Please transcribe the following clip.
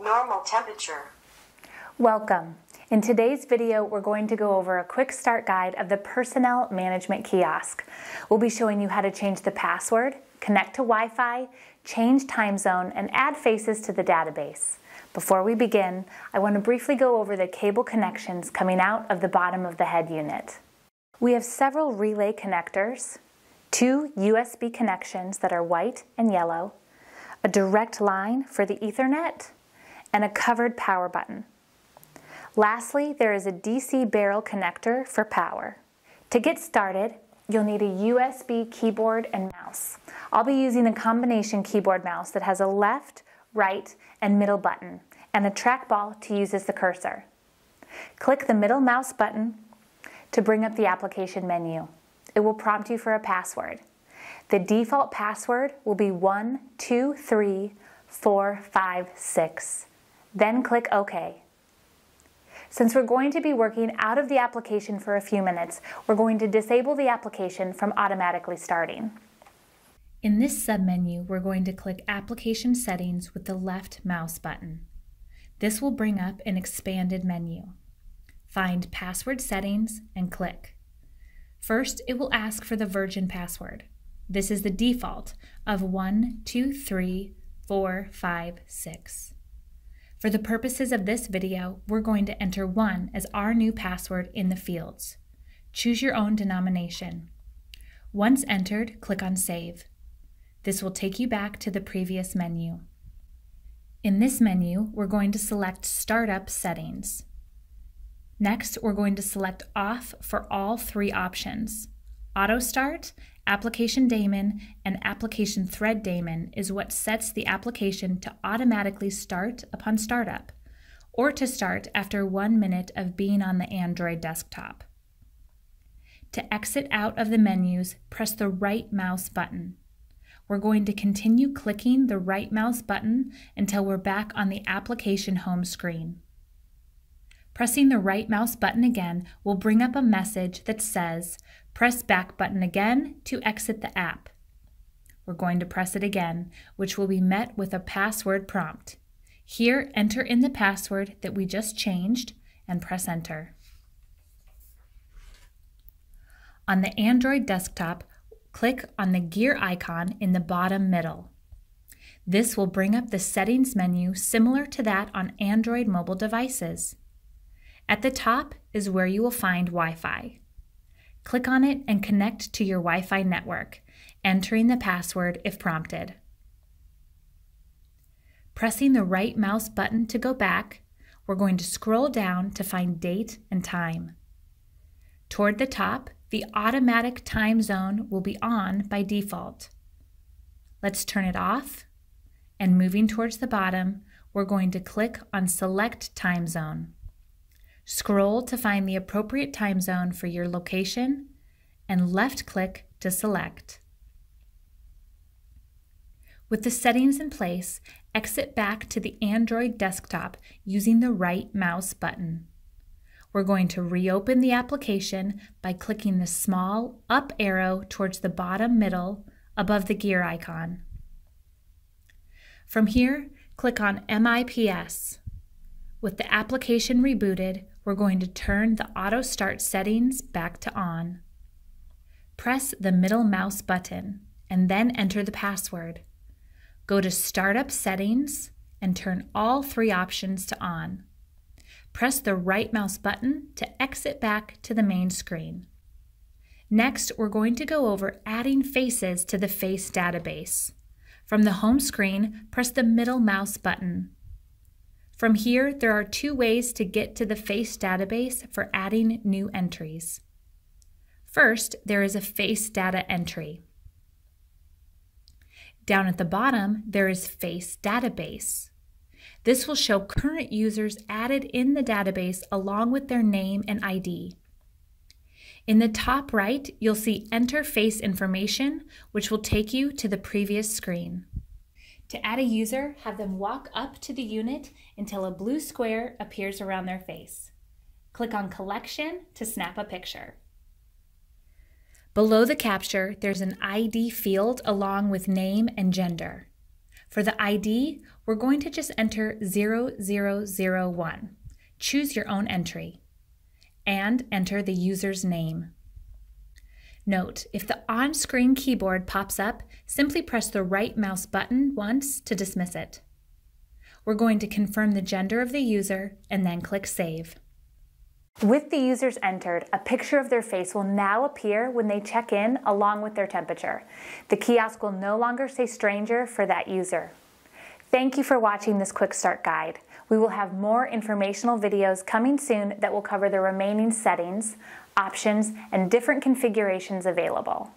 Normal temperature. Welcome. In today's video, we're going to go over a quick start guide of the Personnel Management Kiosk. We'll be showing you how to change the password, connect to Wi-Fi, change time zone, and add faces to the database. Before we begin, I want to briefly go over the cable connections coming out of the bottom of the head unit. We have several relay connectors, 2 USB connections that are white and yellow, a direct line for the Ethernet, and a covered power button. Lastly, there is a DC barrel connector for power. To get started, you'll need a USB keyboard and mouse. I'll be using a combination keyboard mouse that has a left, right, and middle button, and a trackball to use as the cursor. Click the middle mouse button to bring up the application menu. It will prompt you for a password. The default password will be 123456. Then click OK. Since we're going to be working out of the application for a few minutes, we're going to disable the application from automatically starting. In this submenu, we're going to click Application Settings with the left mouse button. This will bring up an expanded menu. Find Password Settings and click. First, it will ask for the version password. This is the default of 123456. For the purposes of this video, we're going to enter 1 as our new password in the fields. Choose your own denomination. Once entered, click on Save. This will take you back to the previous menu. In this menu, we're going to select Startup Settings. Next, we're going to select Off for all 3 options. Auto Start, Application Daemon, and Application Thread Daemon is what sets the application to automatically start upon startup, or to start after 1 minute of being on the Android desktop. To exit out of the menus, press the right mouse button. We're going to continue clicking the right mouse button until we're back on the application home screen. Pressing the right mouse button again will bring up a message that says, press back button again to exit the app. We're going to press it again, which will be met with a password prompt. Here, enter in the password that we just changed and press enter. On the Android desktop, click on the gear icon in the bottom middle. This will bring up the settings menu similar to that on Android mobile devices. At the top is where you will find Wi-Fi. Click on it and connect to your Wi-Fi network, entering the password if prompted. Pressing the right mouse button to go back, we're going to scroll down to find date and time. Toward the top, the automatic time zone will be on by default. Let's turn it off, and moving towards the bottom, we're going to click on Select Time Zone. Scroll to find the appropriate time zone for your location and left-click to select. With the settings in place, exit back to the Android desktop using the right mouse button. We're going to reopen the application by clicking the small up arrow towards the bottom middle above the gear icon. From here, click on MIPS. With the application rebooted, we're going to turn the auto start settings back to on. Press the middle mouse button and then enter the password. Go to Startup Settings and turn all 3 options to on. Press the right mouse button to exit back to the main screen. Next, we're going to go over adding faces to the face database. From the home screen, press the middle mouse button. From here, there are 2 ways to get to the face database for adding new entries. First, there is a face data entry. Down at the bottom, there is Face Database. This will show current users added in the database along with their name and ID. In the top right, you'll see Enter Face Information, which will take you to the previous screen. To add a user, have them walk up to the unit until a blue square appears around their face. Click on Collection to snap a picture. Below the capture, there's an ID field along with name and gender. For the ID, we're going to just enter 0001. Choose your own entry. And enter the user's name. Note, if the on-screen keyboard pops up, simply press the right mouse button once to dismiss it. We're going to confirm the gender of the user and then click Save. With the users entered, a picture of their face will now appear when they check in along with their temperature. The kiosk will no longer say stranger for that user. Thank you for watching this quick start guide. We will have more informational videos coming soon that will cover the remaining settings, options, and different configurations available.